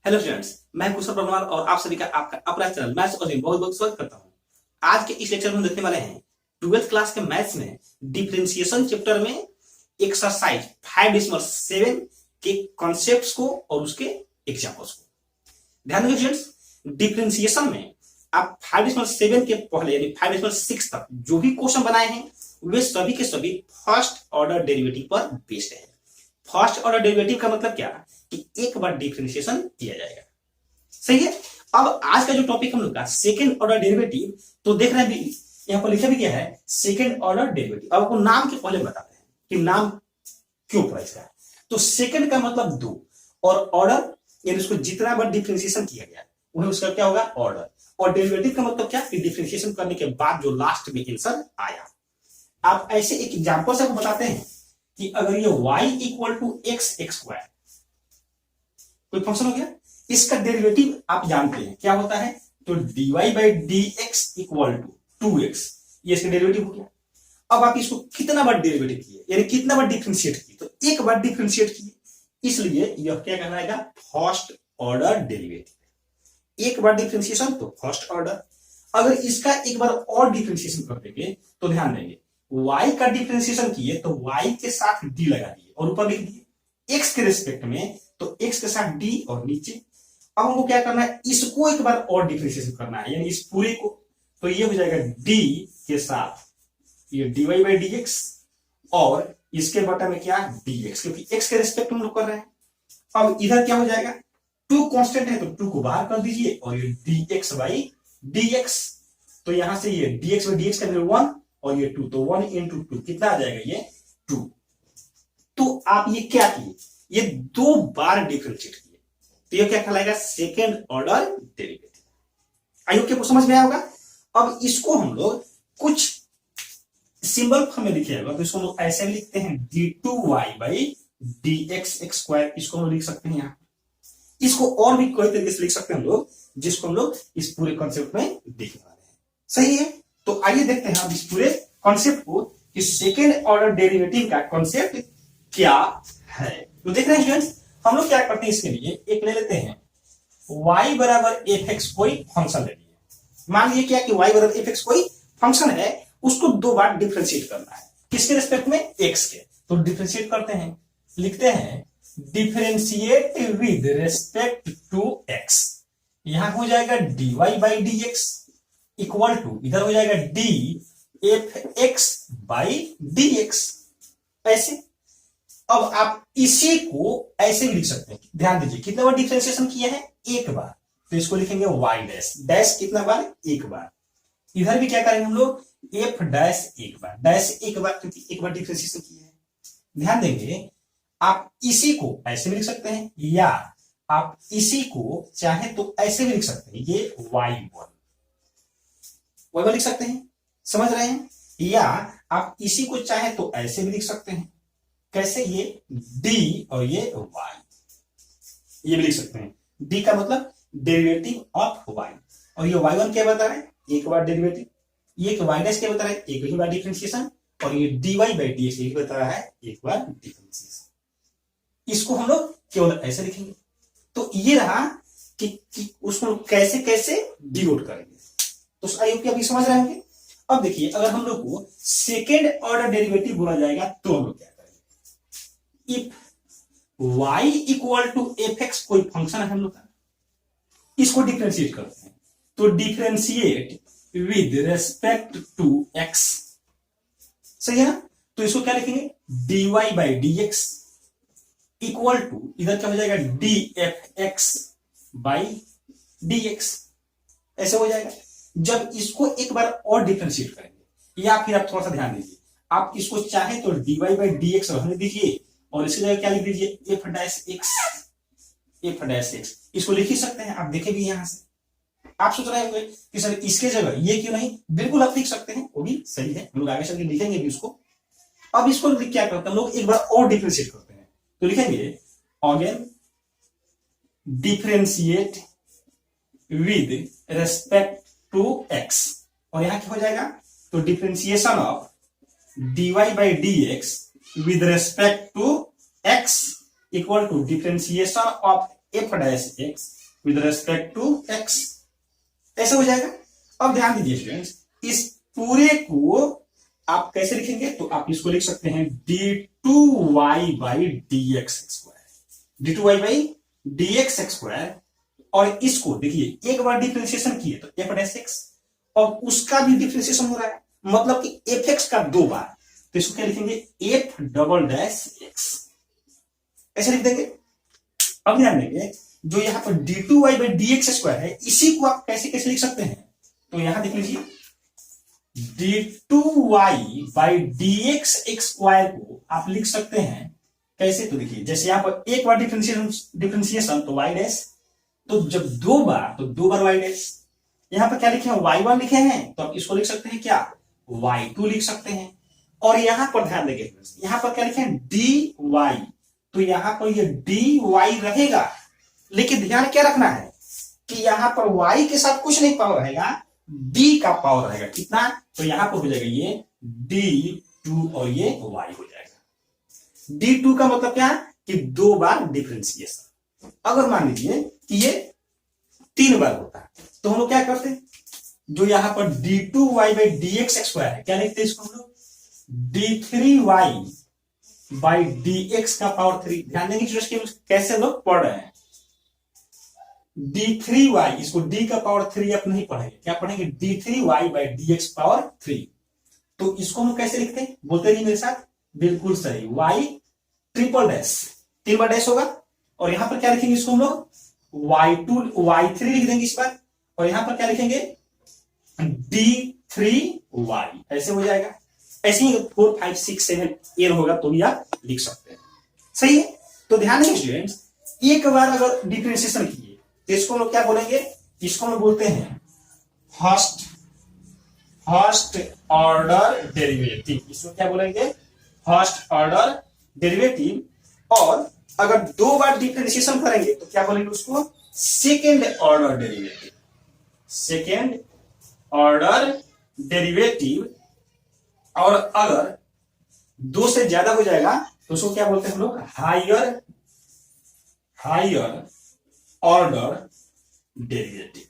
Hello students, मैं कुशल परमार और आप सभी का आपका अपना चैनल मैथ्स और बहुत बहुत स्वागत करता हूं। आज के इस लेक्चर में हम देखने वाले हैं 12th क्लास के मैथ्स में डिफरेंशिएशन चैप्टर में एक्सरसाइज 5.7 के कॉन्सेप्ट्स को और उसके एग्जांपल्स को। ध्यान देंगे स्टूडेंट्स, डिफरेंशिएशन में आप 5.7 के पहले यानी 5.6 तक जो भी क्वेश्चन बनाए हैं वे सभी के सभी फर्स्ट ऑर्डर डेरिवेटिव पर बेस्ड है। फर्स्ट ऑर्डर डेरिवेटिव का मतलब क्या कि एक बार डिफरेंशिएशन किया जाएगा। सही है। अब आज का जो टॉपिक हम लोग का सेकंड ऑर्डर डेरिवेटिव, तो देख रहे हैं यहां पर लिखा भी क्या है, सेकंड ऑर्डर डेरिवेटिव। अब आपको नाम के पहले बताते हैं कि नाम क्यों पड़ा इसका। तो सेकंड का मतलब दो और ऑर्डर यानी उसको जितना बार डिफरेंशिएशन किया गया वही उसका क्या होगा, ऑर्डर। और डेरिवेटिव का मतलब क्या कि डिफरेंशिएशन करने के बाद जो लास्ट में आंसर आया। आप ऐसे एक एग्जांपल से बताते हैं कि अगर ये y equal to x x square कोई फंक्शन हो गया, इसका डेरिवेटिव आप जानते हैं क्या होता है, तो dy by d x equal to 2x, ये इसका डेरिवेटिव हो गया। अब आप इसको कितना बार डेरिवेटिव किए यानी कितना बार डिफरेंशिएट किए, तो एक बार डिफरेंशिएट किए, इसलिए यह क्या कहलाएगा, फर्स्ट ऑर्डर डेरिवेटिव। एक बार डिफरेंशिएशन तो फर्स्ट ऑर्डर। अगर इसका एक बार और डिफरेंशिएशन कर देंगे तो ध्यान देंगे, y का डिफरेंशिएशन किए तो y के साथ d लगा दिए और ऊपर लिख दिए x के रिस्पेक्ट में, तो x के साथ d और नीचे। अब हमको क्या करना है, इसको एक बार और डिफरेंशिएशन करना है यानी इस पूरे को, तो ये हो जाएगा d के साथ ये dy बाई डी एक्स और इसके बटा में क्या dx, क्योंकि x के रिस्पेक्ट में हम लोग कर रहे हैं। अब इधर क्या हो जाएगा, 2 कांस्टेंट है तो 2 को बाहर कर दीजिए और ये dx बाई dx, तो यहां से ये dx बाई dx का वैल्यू 1 और ये 2, तो 1 इंटू 2 कितना आ जाएगा, ये 2। तो आप ये क्या किए, ये 2 बार डिफरेंशिएट किए, तो ये क्या कहलाएगा, second order derivative. I hope आपको समझ में आया होगा। अब इसको हम लोग कुछ सिंबल फॉर्म में लिखे होगा, तो इसको हम लोग ऐसे भी लिखते हैं d2y by d x x square, इसको हम लिख सकते हैं यहाँ। इसको और भी कोई तरीके से लिख सकते हैं हम लोग, जिसको हम लोग इस पूरे कॉन्सेप्ट में देखने वाले हैं। सही है। तो आइए देखते हैं अब इस पूरे कॉन्सेप्ट को कि सेकेंड ऑर्डर डेरिवेटिव का कॉन्सेप्ट क्या है। तो देख रहे हैं स्टूडेंट्स, हम लोग क्या करते हैं, इसके लिए एक ले लेते हैं y बराबर एफ एक्स कोई फंक्शन ले लिए। मान लीजिए क्या कि y बराबर एफ एक्स कोई फंक्शन है, उसको 2 बार डिफरेंशिएट करना है, किसके रिस्पेक्ट में, x के। तो डिफरेंशिएट करते हैं, लिखते हैं differentiate with respect to x। यहां हो जाएगा dy by d x equal to, इधर हो जाएगा d f x by d x, ऐसे। अब आप इसी को ऐसे भी लिख सकते हैं, ध्यान दीजिए कितना बार डिफरेंशिएशन किया है, एक बार, तो इसको लिखेंगे y डैश, डैश कितना बार, एक बार। इधर भी क्या करेंगे हम लोग, एफ डैश एक बार, डैश एक बार, क्योंकि एक बार डिफरेंशिएशन किया है। ध्यान देंगे, आप इसी को ऐसे भी लिख सकते हैं या आप इसी को चाहे तो ऐसे भी लिख सकते हैं, ये y1 लिख सकते हैं, समझ रहे हैं। या आप इसी को चाहे तो ऐसे भी लिख सकते हैं, कैसे, ये d और ये y, ये भी लिख सकते हैं। d का मतलब डेरिवेटिव ऑफ y, और ये y1 क्या बता रहे हैं, एक बार डेरिवेटिव, ये y डैश क्या बता रहा है, एक ही बार डिफरेंशिएशन, और ये dy बाई dx ये बता रहा है एक बार डिफरेंशिएशन। इसको हम लोग केवल ऐसे लिखेंगे। तो ये रहा कि उसको कैसे कैसे डिनोट करेंगे, तो आई होप आप समझ रहे होंगे। अब देखिए, अगर हम लोग को सेकेंड ऑर्डर डेरिवेटिव बोला जाएगा तो हम लोग क्या करेंगे, if y equal to f x कोई फंक्शन है हम लोग का, इसको डिफरेंशिएट करते हैं, तो differentiate with respect to x, सही है ना। तो इसको क्या लिखेंगे, dy by d x equal to, इधर क्या हो जाएगा, d f x by d x, ऐसे हो जाएगा। जब इसको एक बार और डिफरेंशिएट करेंगे, या फिर आप थोड़ा सा ध्यान दीजिए, आप इसको चाहे तो dy बाई डी एक्स रहने दीजिए और इसकी जगह क्या लिख दीजिए, F dash x, F dash x, इसको लिख ही सकते हैं। आप देखे भी यहां से, आप सोच रहे होंगे कि सर इसके जगह ये क्यों नहीं, बिल्कुल आप लिख सकते हैं, वो भी सही है, हम लोग आगे चल के लिखेंगे भी उसको। अब इसको लिख क्या करते हैं हम लोग, एक बार और डिफरेंशिएट करते हैं, तो लिखेंगे again differentiate with respect to x, और यहां क्या हो जाएगा, तो differentiation of dy by d x with respect to x equal to differentiation of f dash x with respect to x, ऐसा हो जाएगा। अब ध्यान दीजिए स्टूडेंट्स, इस पूरे को आप कैसे लिखेंगे, तो आप इसको लिख सकते हैं d2y by d x square, d2y by d x square. और इसको देखिए एक बार डिफरेंशिएशन किए तो एफ डैश एक्स, और उसका भी डिफरेंशिएशन हो रहा है, मतलब कि एफ एक्स का 2 बार, तो इसको क्या लिखेंगे एफ डबल डैश एक्स, ऐसे लिख देंगे। अब ध्यान देंगे जो यहाँ पर d2y by d x square है, इसी को आप कैसे कैसे लिख सकते हैं, तो यहां देख लीजिए d2y by d x square को आप लिख सकते हैं कैसे, तो देखिए जैसे यहां पर एक बार डिफरेंशिएशन तो y डैश, तो जब 2 बार तो 2 बार y डैश, यहां पर क्या लिखे हैं y1 लिखे हैं, तो आप इसको लिख सकते हैं क्या y2 लिख सकते हैं। और यहां पर ध्यान देंगे यहां पर क्या लिखे हैं dy, तो यहां पर ये dy रहेगा, लेकिन ध्यान क्या रखना है कि यहां पर y के साथ कुछ नहीं पावर रहेगा, d का पावर रहेगा, कितना, तो यहां पर हो जाएगा ये d2 और ये y हो जाएगा। d2 का मतलब क्या कि 2 बार डिफरेंशिएशन। अगर मान लीजिए कि ये 3 बार होता तो हम लोग क्या करते, जो यहां पर d2y by d x square है, क्या लिखते हैं इसको हम लोग d3y बाई डी एक्स का पावर 3। ध्यान देंगे कैसे लोग पढ़ रहे हैं, d3y, इसको d का पावर 3 आप नहीं पढ़ेंगे, क्या पढ़ेंगे d3y by d x power 3। तो इसको हम कैसे लिखते हैं, बोलते नहीं मेरे साथ, बिल्कुल सही, y ट्रिपल डैश, 3 बार डैश होगा, और यहां पर क्या लिखेंगे इसको हम लोग y2 y3 लिख देंगे इस बार, और यहां पर क्या लिखेंगे d3y, ऐसे हो जाएगा। ऐसे ही 4 5 6 7 एर होगा तो भी आप लिख सकते हैं, सही है। तो ध्यान दें स्टूडेंट्स, एक बार अगर डिफरेंशिएशन किए तो इसको हम लोग क्या बोलेंगे, इसको हम बोलते हैं फर्स्ट ऑर्डर डेरिवेटिव, इसको क्या बोलेंगे फर्स्ट ऑर्डर डेरिवेटिव। और अगर 2 बार डिफरेंशिएशन करेंगे तो क्या बोलेंगे उसको second order derivative, second order derivative. और अगर 2 से ज्यादा हो जाएगा तो उसको क्या बोलते हैं हम लोग हायर ऑर्डर डेरिवेटिव,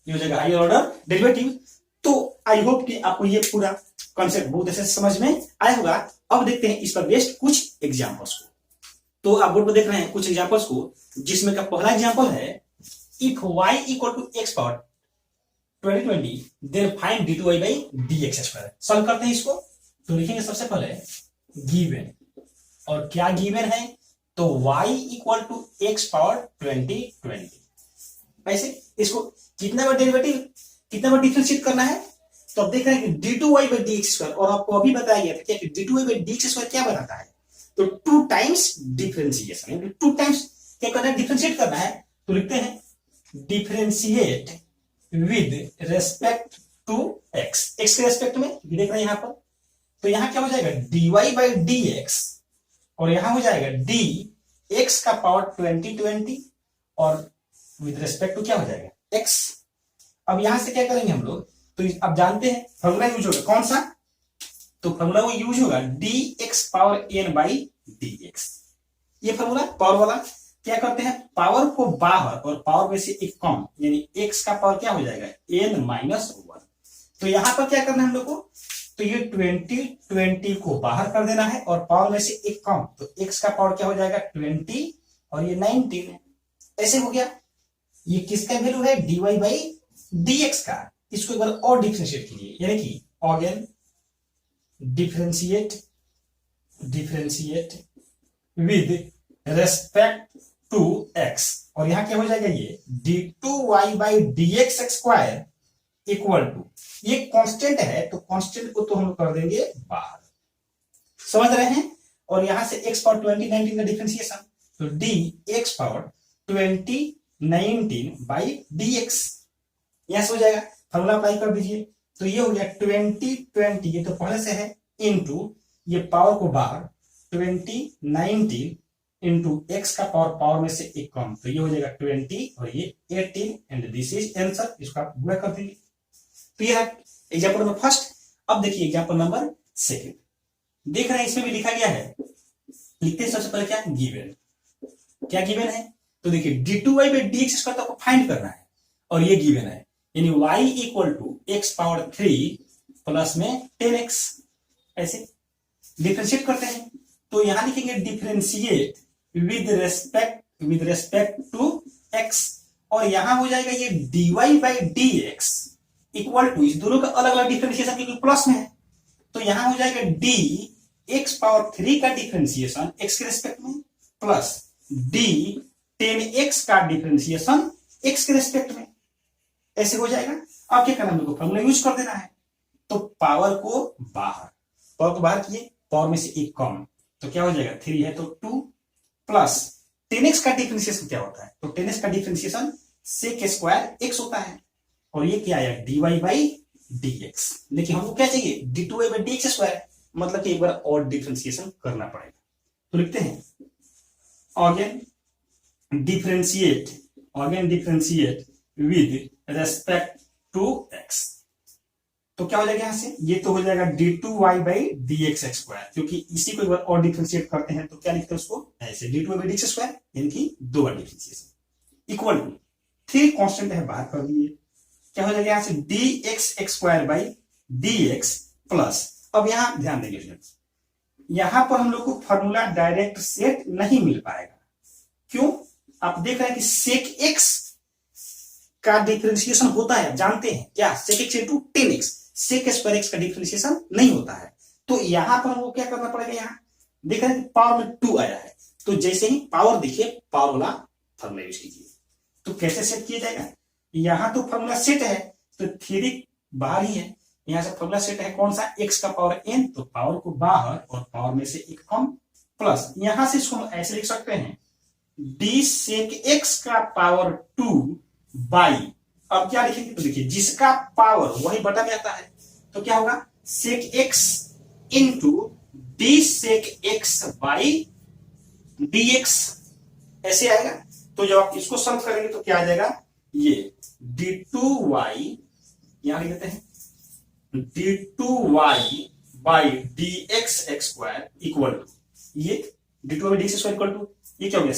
ये हो जाएगा हायर ऑर्डर डेरिवेटिव। तो आई होप कि आपको ये पूरा कॉन्सेप्ट बहुत अच्छे से समझ में आया होगा। अब देखते हैं इस पर बेस्ड कुछ एग्जांपल्स को। तो आप बोर्ड पर देख रहे हैं कुछ एग्जांपल्स को, जिसमें का पहला एग्जांपल है if y equal to x power 2020 then find d2y by d x square. Solve करते हैं इसको, तो लिखेंगे सबसे पहले गिवन, और क्या गिवन है, तो y equal to x power 2020। ऐसे इसको कितना बार डेरिवेटिव, कितना बार डिफरेंशिएट करना है, तो आप देख रहे हैं कि d2y by d x square, और आपको अभी बताया गया था क्या कि d2y by d x square क्या बनाता है, तो 2 टाइम्स डिफरेंशिएशन, 2 टाइम्स क्या करना है डिफरेंशिएट करना है। तो लिखते हैं differentiate with respect to x, x के रेस्पेक्ट में देख रहे हैं यहां पर, तो यहां क्या हो जाएगा dy बाई डी एक्स, और यहां हो जाएगा डी एक्स का पावर 2020 और विद रेस्पेक्ट टू क्या हो जाएगा x। अब यहां से क्या करेंगे हम लोग, तो अब जानते हैं फॉर्मूला यूज होगा कौन सा, तो फॉर्मूला वो यूज होगा D x power n by d x. ये फॉर्मूला पावर वाला, क्या करते हैं पावर को बाहर और पावर में से एक कम, यानी x का पावर क्या हो जाएगा n माइनस 1। तो यहां पर क्या करना है हम लोग को, तो ये 20 को बाहर कर देना है और पावर में से एक कम, तो x का पावर क्या हो जाएगा 20 और ये 19, ऐसे हो गया। ये किसका वैल्यू है dy बाई डी एक्स का, इसको एक बार और डिफरेंशिएट कीजिए, यानी कि again differentiate with respect to x, और यहां क्या हो जाएगा ये d2y by d x square equal to, ये कांस्टेंट है तो कांस्टेंट को तो हम कर देंगे बाहर, समझ रहे हैं। और यहां से x पावर 2019 का डिफरेंशिएशन, तो d x power 2019 by d x, यहां से हो जाएगा, फॉर्मूला अप्लाई कर दीजिए, तो ये हो गया 2020, ये तो पहले से है, इनटू ये पावर को बाहर 2019 इंटू एक्स का पावर में से एक कम, तो ये हो जाएगा 20 और ये 18 एंड दिस इज आंसर, इसको आप गुणा कर देंगे। तो ये है एग्जांपल नंबर फर्स्ट। अब देखिए एग्जांपल नंबर सेकंड, देख रहे हैं इसमें भी लिखा गया है, लिखते हैं सबसे पहले क्या गिवन, क्या गिवन है? तो देखिए d2y by d x square आपको फाइंड करना है और ये गिवन है, यानी y equal to x power 3 plus में 10x। ऐसे डिफरेंशिएट करते हैं तो यहां लिखेंगे differentiate with respect to x, और यहां हो जाएगा ये dy by d x equal to, इस दोनों का अलग अलग डिफरेंशिएशन क्योंकि प्लस में है, तो यहां हो जाएगा d एक्स पावर 3 का डिफरेंशिएशन x के रेस्पेक्ट में प्लस d 10x का डिफरेंशिएशन x के रेस्पेक्ट में। ऐसे हो जाएगा। अब क्या करना है, हमको फॉर्मूला यूज कर देना है। तो पावर को बाहर किए, पावर में से एक कम, तो क्या हो जाएगा 3 है तो 2 प्लस 10x का डिफरेंशिएशन क्या होता है, तो 10x का डिफरेंशिएशन sec स्क्वायर x होता है, और ये क्या आया dy बाई dx। लेकिन हमको क्या चाहिए d2y बाई dx स्क्वायर, मतलब कि एक बार और डिफरेंशिएशन करना पड़ेगा। तो लिखते हैं again differentiate with respect to x। तो क्या हो जाएगा यहां से, ये तो हो जाएगा d2y बाई dx स्क्वायर, क्योंकि इसी को एक बार और डिफरेंशिएट करते हैं तो क्या लिखते हैं उसको ऐसे d2y बाई dx स्क्वायर, यानी कि 2 बार डिफरेंशिएशन इक्वल टू 3 कांस्टेंट है बाहर कर दिए, क्या हो जाएगा यहां से dx square by dx plus. अब यहां ध्यान देंगे स्टूडेंट्स, यहां पर हम लोग को फॉर्मूला डायरेक्ट सेट नहीं मिल पाएगा। क्यों? आप देख रहे हैं कि सेक x का डिफरेंशिएशन होता है, जानते हैं क्या, sec x into 10x, sec square x का डिफरेंशिएशन नहीं होता है। तो यहां पर हमको क्या करना पड़ेगा, यहां देख रहे हैं कि पावर में 2 आया है, तो जैसे ही पावर देखिए पावर वाला फॉर्मूला यूज कीजिए। तो कैसे सेट किया जाएगा, यहां तो फॉर्मूला सेट है तो 3 बाहर ही है, यहां से फॉर्मूला सेट है कौन सा, x का पावर n, तो पावर को बाहर और पावर में से एक कम प्लस, यहां से इसको ऐसे लिख सकते हैं d सेक x का पावर 2 बाई, अब क्या लिखेंगे, तो देखिए जिसका पावर वही बटा में आता है, तो क्या होगा sec x into d sec x by dx, ऐसे आएगा। तो जब आप इसको सॉल्व करेंगे तो क्या आ जाएगा, ये d2y यहां लिख देते हैं d2y by dx square equal to, ये d2y by dx square equal to, ये क्या हो गया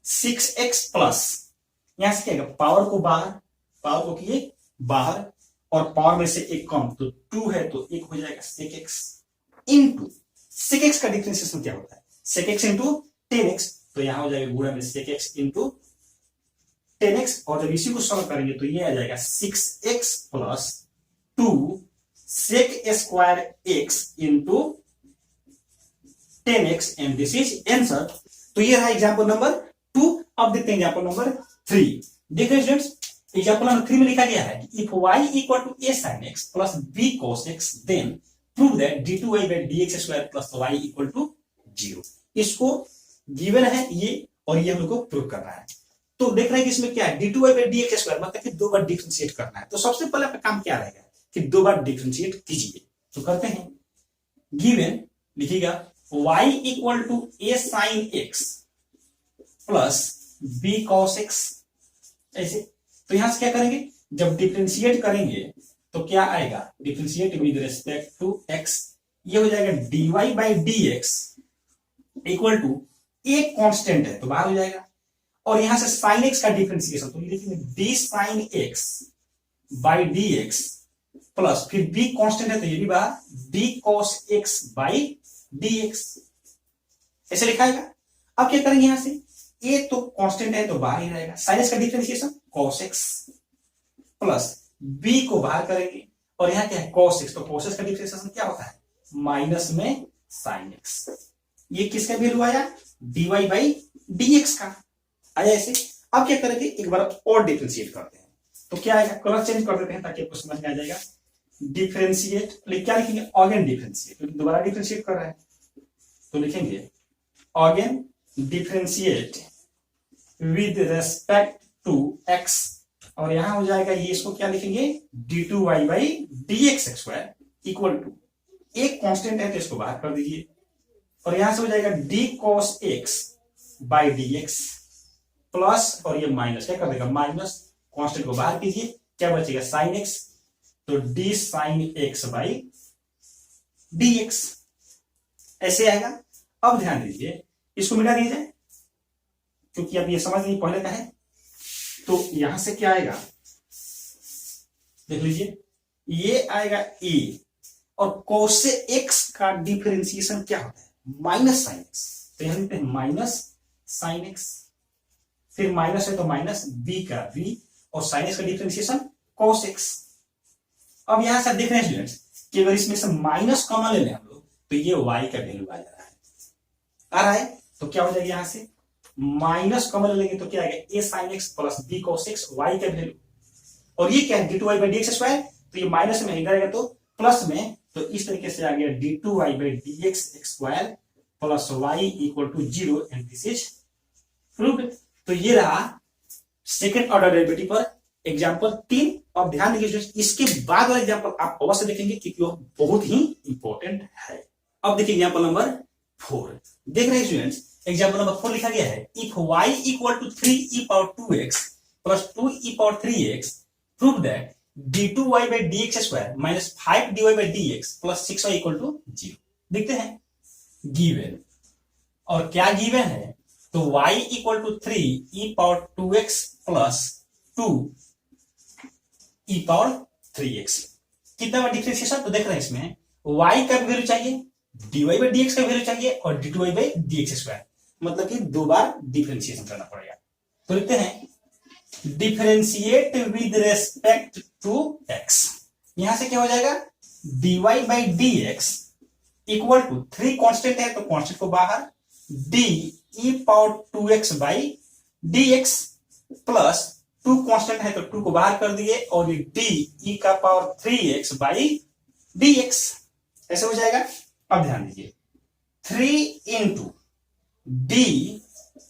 6x प्लस, यहां से क्या आएगा पावर को बाहर, पावर को किए बाहर और पावर में से एक कम, तो 2 है तो 1 हो जाएगा sec x into, sec x का डिफरेंशिएशन क्या होता है sec x इंटू 10x, तो यहां हो जाएगा गुणा में sec x इंटू 10x, और जब इसी को सॉल्व करेंगे तो ये आ जाएगा 6x plus 2 sec square x into 10x, and this is answer. तो ये रहा एग्जांपल नंबर 2। अब देखते हैं एग्जांपल नंबर 3। देखिए स्टूडेंट्स, एग्जांपल नंबर 3 में लिखा गया है if y equal to a sin x plus b cos x then prove that d2y by dx square plus y equal to 0। इसको गिवन है ये, और ये हम लोग को प्रूव करना है। तो देख रहे हैं कि इसमें क्या है d2y बाई dx स्क्वायर, मतलब कि 2 बार डिफरेंशिएट करना है। तो सबसे पहले आपका काम क्या रहेगा कि 2 बार डिफरेंशिएट कीजिए। तो करते हैं, गिवन लिखिएगा y equal to a sin x plus b cos x, ऐसे। तो यहां से क्या करेंगे, जब डिफरेंशिएट करेंगे तो क्या आएगा, differentiate with respect to x, ये हो जाएगा dy by dx equal to एक कांस्टेंट है तो बाहर हो जाएगा, और यहां से sin x का डिफरेंशिएशन, तो लिखेंगे d sin x by dx plus फिर b कांस्टेंट है तो ये भी बाहर, d cos x by dx, ऐसे लिखाएगा। अब क्या करेंगे, यहां से a तो कांस्टेंट है तो बाहर ही रहेगा, sin x का differentiation cos x plus b को बाहर करेंगे, और यहां क्या है cos x, तो cos x का डिफरेंशिएशन क्या होता है माइनस में sin x, ये किसका वैल्यू आया dy बाई dx का आया ऐसे। अब क्या करेंगे, एक बार और डिफरेंशिएट करते हैं, तो क्या आएगा, कलर चेंज कर देते हैं ताकि आपको समझ में आ जाएगा। डिफरेंशिएट क्या लिखेंगे, अगेन डिफरेंशिएट, क्योंकि दोबारा डिफरेंशिएट कर रहे हैं, तो लिखेंगे again differentiate with respect to x, और यहां हो जाएगा ये, इसको क्या लिखेंगे d2y by dx square equal to, एक कांस्टेंट है तो इसको बाहर कर दीजिए, और यहां से हो जाएगा d cos x by dx plus, और ये माइनस क्या कर देगा माइनस, कांस्टेंट को बाहर कीजिए, क्या बचेगा sin x, तो d sin x by dx, ऐसे आएगा। अब ध्यान दीजिए, इसको मिटा दिया जाए, क्योंकि अब ये समझ नहीं पहले का है। तो यहां से क्या आएगा, देख लीजिए, ये आएगा ए, और cos से x का डिफरेंशिएशन क्या होता है, माइनस साइन एक्स। तो यहां लिखते हैं माइनस साइन एक्स, फिर माइनस है तो माइनस b का v, और साइन एक्स का डिफरेंशिएशन cos x। अब यहां से देख रहे हैं स्टूडेंट्स कि अगर इसमें से माइनस कॉमन ले लें हम लोग, तो ये y का वैल्यू आ जा रहा है, आ रहा है। तो क्या हो जाएगा, यहां से माइनस कॉमन ले लेंगे तो क्या आएगा, a sin x plus b cos x, y का वैल्यू। और ये क्या है, d two y by d x square, तो ये माइनस में इधर आएगा तो प्लस में, तो इस तरीके से आ गया d two y by d x square plus y equal to 0 and this is proved. तो ये रहा सेकंड ऑर्डर डेरिवेटिव पर एग्जांपल 3। अब ध्यान दीजिए, इसके बाद वाला एग्जांपल आप अवश्य देखेंगे क्योंकि वो बहुत ही इंपॉर्टेंट है। अब देखिए एग्जांपल नंबर 4, देख रहे हैं स्टूडेंट्स, एग्जांपल नंबर 4 लिखा गया है, if y equal to 3e power 2x plus 2e power 3x, prove that d2y by dx square minus 5dy by dx plus 6y equal to 0। देखते हैं गिवन, और क्या गिवन है, तो y equal to 3e power 2x plus 2e power 3x, कितना बार differentiation, तो देख रहे हैं इसमें y का वैल्यू चाहिए, dy by dx का वैल्यू चाहिए, और d2y by dx स्क्वायर, मतलब कि 2 बार डिफरेंशिएशन करना पड़ेगा। तो लिखते हैं differentiate with respect to x, यहां से क्या हो जाएगा, dy by d x equal to 3 constant है तो कांस्टेंट को बाहर, d e power 2x by d x plus 2 constant है तो 2 को बाहर कर दिए, और ये d e का power 3x by d x, ऐसे हो जाएगा। अब ध्यान दीजिए, 3 into d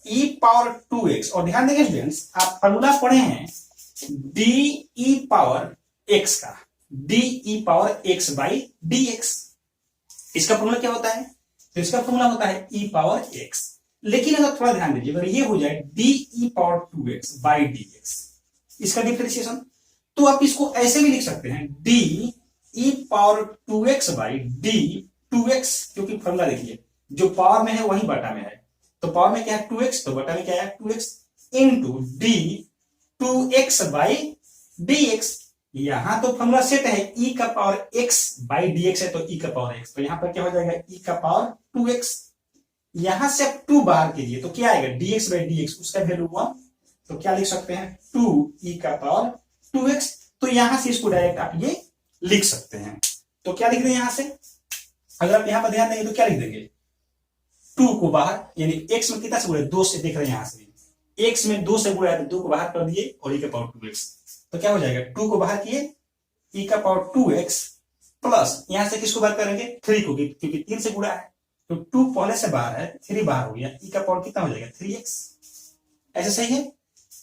e power 2x, और ध्यान देंगे स्टूडेंट्स, आप फॉर्मूला पढ़े हैं d e पावर x का, d e power x by dx, इसका फॉर्मूला क्या होता है, तो इसका फॉर्मूला होता है e पावर x। लेकिन अगर थोड़ा ध्यान दीजिए, अगर ये हो जाए d e power 2x by dx, इसका डिफरेंशिएशन, तो आप इसको ऐसे भी लिख सकते हैं d e power 2x by d2x, क्योंकि फॉर्मूला देखिए, जो पावर में है वही बटा में है, तो पावर में क्या है 2x, तो बटा में क्या है 2x into D 2x by dx। यहां तो फॉर्मूला सेट है e का पावर x बाई dx है, तो e का पावर x, तो यहां पर क्या हो जाएगा e का पावर 2x, यहां से आप 2 बाहर कीजिए तो क्या आएगा dx बाई dx, उसका वैल्यू 1, तो क्या लिख सकते हैं 2e का पावर 2x। तो यहां से इसको डायरेक्ट आप ये लिख सकते हैं। तो क्या लिख रहे हैं यहां से, अगर आप यहां पर ध्यान देंगे तो क्या लिख देंगे, 2 को बाहर, यानी x में कितना से गुणा, 2 से, देख रहे हैं यहां से x में 2 से गुणा है तो 2 को बाहर कर दिए, और e का पावर 2x, तो क्या हो जाएगा 2 को बाहर किए, e का पावर 2x प्लस यहां से किसको बाहर करेंगे 3 को, क्योंकि 3 से गुणा है तो 2 पहले से बाहर है, 3 बाहर हो गया, e का पावर कितना हो जाएगा 3x, ऐसे सही है।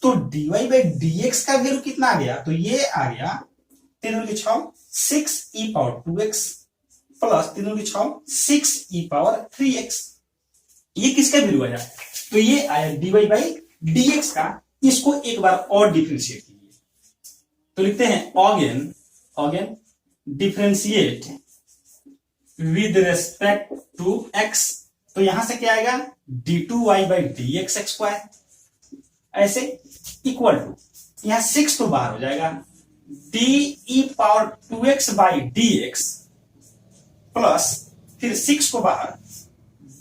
तो dy बाई dx का वैल्यू कितना आ गया, तो ये आ गया 3 की 6 6e पावर 2x प्लस 3 की 6 6e पावर 3x, ये किसका वैल्यू आया, तो ये आया dy बाई dx का। इसको एक बार और डिफरेंशिएट कीजिए, तो लिखते हैं again differentiate with respect to x, तो यहां से क्या आएगा d2y by d x square, ऐसे इक्वल टू, यहां 6 तो बाहर हो जाएगा, d e power 2x by d x plus फिर 6 को बाहर,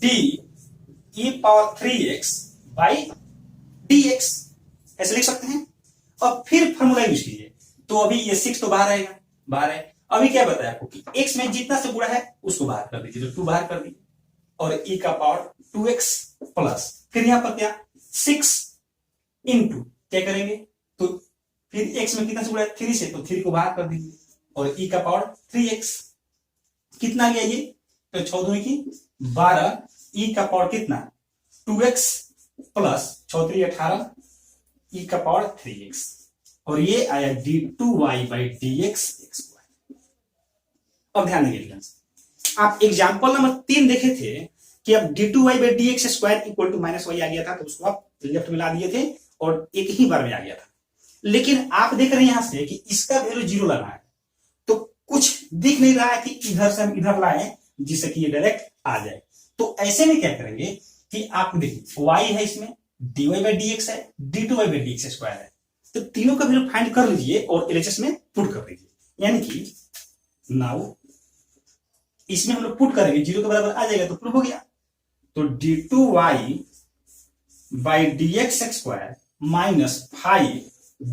d e power 3x by dx, ऐसे लिख सकते हैं। और फिर फॉर्मूला यूज कीजिए, तो अभी ये 6 तो बाहर आएगा, बाहर है, अभी क्या बताया आपको कि x में जितना से गुणा है उसको बाहर कर दीजिए, तो 2 बाहर कर दी, और e का पावर 2x प्लस फिर यहां पर क्या 6 इंटू क्या करेंगे, तो फिर x में कितना से गुणा है 3 से, तो 3 को बाहर कर दीजिए, और e का पावर 3x, कितना गया ये, तो 6 दूनी की 12, e का पावर कितना 2x प्लस 6 3 18, e का पावर 3x, और ये आया d2y बाई dx स्क्वायर। अब ध्यान देंगे, आप एग्जांपल नंबर 3 देखे थे कि अब d2y by dx square equal to minus y आ गया था, तो उसको आप लेफ्ट में ला दिए थे और एक ही बार में आ गया था। लेकिन आप देख रहे हैं यहां से कि इसका वैल्यू 0 लगा है, तो कुछ दिख नहीं रहा है कि इधर से हम इधर लाए जिससे कि ये डायरेक्ट आ जाए। तो ऐसे में क्या करेंगे कि आप देखिए y है इसमें, dy बाई dx है, d2y बाई dx स्क्वायर है। तो तीनों का वैल्यू फाइंड कर लीजिए और LHS में पुट कर दीजिए। यानी कि नाउ इसमें हम लोग पुट करेंगे, 0 के बराबर आ जाएगा तो प्रूफ हो गया। तो d2y by dx square minus 5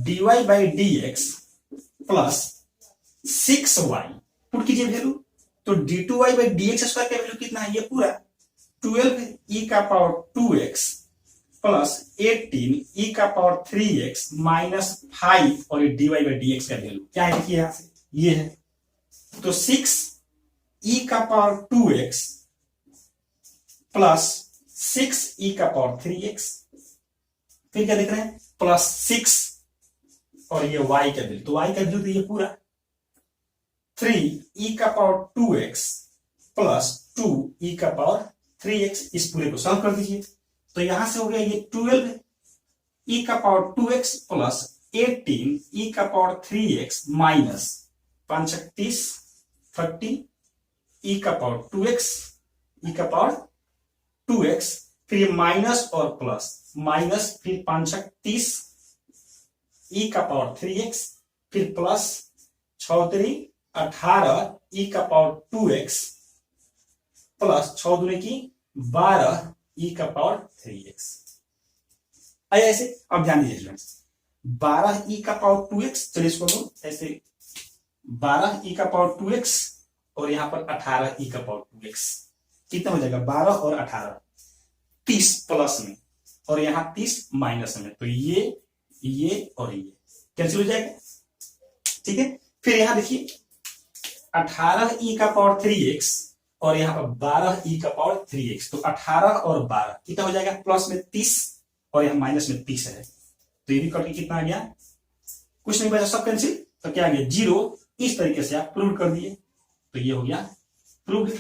dy by dx plus 6y, put कीजिए वैल्यू। तो d2y बाई dx स्क्वायर का वैल्यू कितना है, ये पूरा 12 e का पावर 2x प्लस 18 e का पावर 3x माइनस 5 और dy बाई dx का वैल्यू क्या है, देखिए यहां से ये है। तो 6 e का पावर 2x प्लस 6 e का पावर 3x, फिर क्या देख रहे हैं, प्लस 6 और ये y का वैल्यू, तो y का वैल्यू तो ये पूरा 3 e का पावर 2x प्लस 2 e का पावर 3x, इस पूरे को सॉल्व कर दीजिए। तो यहां से हो गया ये 12 e का पावर 2x प्लस 18 e का पावर 3x माइनस 5 30 30 e का पावर 2x e का पावर 2x, फिर ये माइनस और प्लस, माइनस फिर 5 30 e का पावर 3x, फिर प्लस 6 3 18 e का पावर 2x प्लस 6 दूनी की 12 e का पावर 3x। आया ऐसे। अब ध्यान दीजिए स्टूडेंट्स, 12 e का पावर 2x, चलिए इसको लो ऐसे, 12 e का पावर 2x और यहां पर 18 e का पावर 2x, कितना हो जाएगा 12 और 18 30 प्लस में और यहां 30 माइनस में, तो ये और ये कैंसिल हो जाएगा, ठीक है। फिर यहां देखिए 18 e का पावर 3x और यहाँ पर 12 e का पावर 3x, तो 18 और 12 कितना हो जाएगा, प्लस में 30 और यहाँ माइनस में 30 है, तो ये भी कट के कितना आ गया, कुछ नहीं बचा, सब कैंसिल, तो क्या आ गया 0। इस तरीके से आप प्रूव कर दिए, तो ये हो गया प्रूव।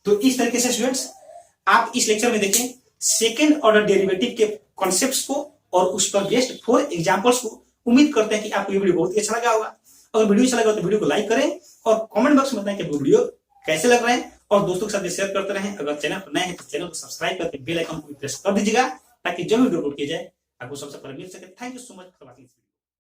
तो इस तरीके से स्टूडेंट्स आप इस लेक्चर में देखें सेकेंड ऑर्डर डेरिवेटिव के कॉन्सेप्ट्स को और उस पर बेस्ड 4 एग्जांपल्स को। उम्मीद करते हैं कि आपको ये वीडियो बहुत ही अच्छा लगा होगा। अगर वीडियो अच्छा लगा तो वीडियो को लाइक करें और कमेंट बॉक्स में बताएं कि वीडियो कैसे लग रहे हैं, और दोस्तों के साथ शेयर करते रहें। अगर चैनल पर नए हैं तो चैनल को सब्सक्राइब करके बेल आइकन को प्रेस कर दीजिएगा ताकि जब वीडियो अपलोड किया जाए आपको सबसे पहले मिल सके। Thank you so much for watching.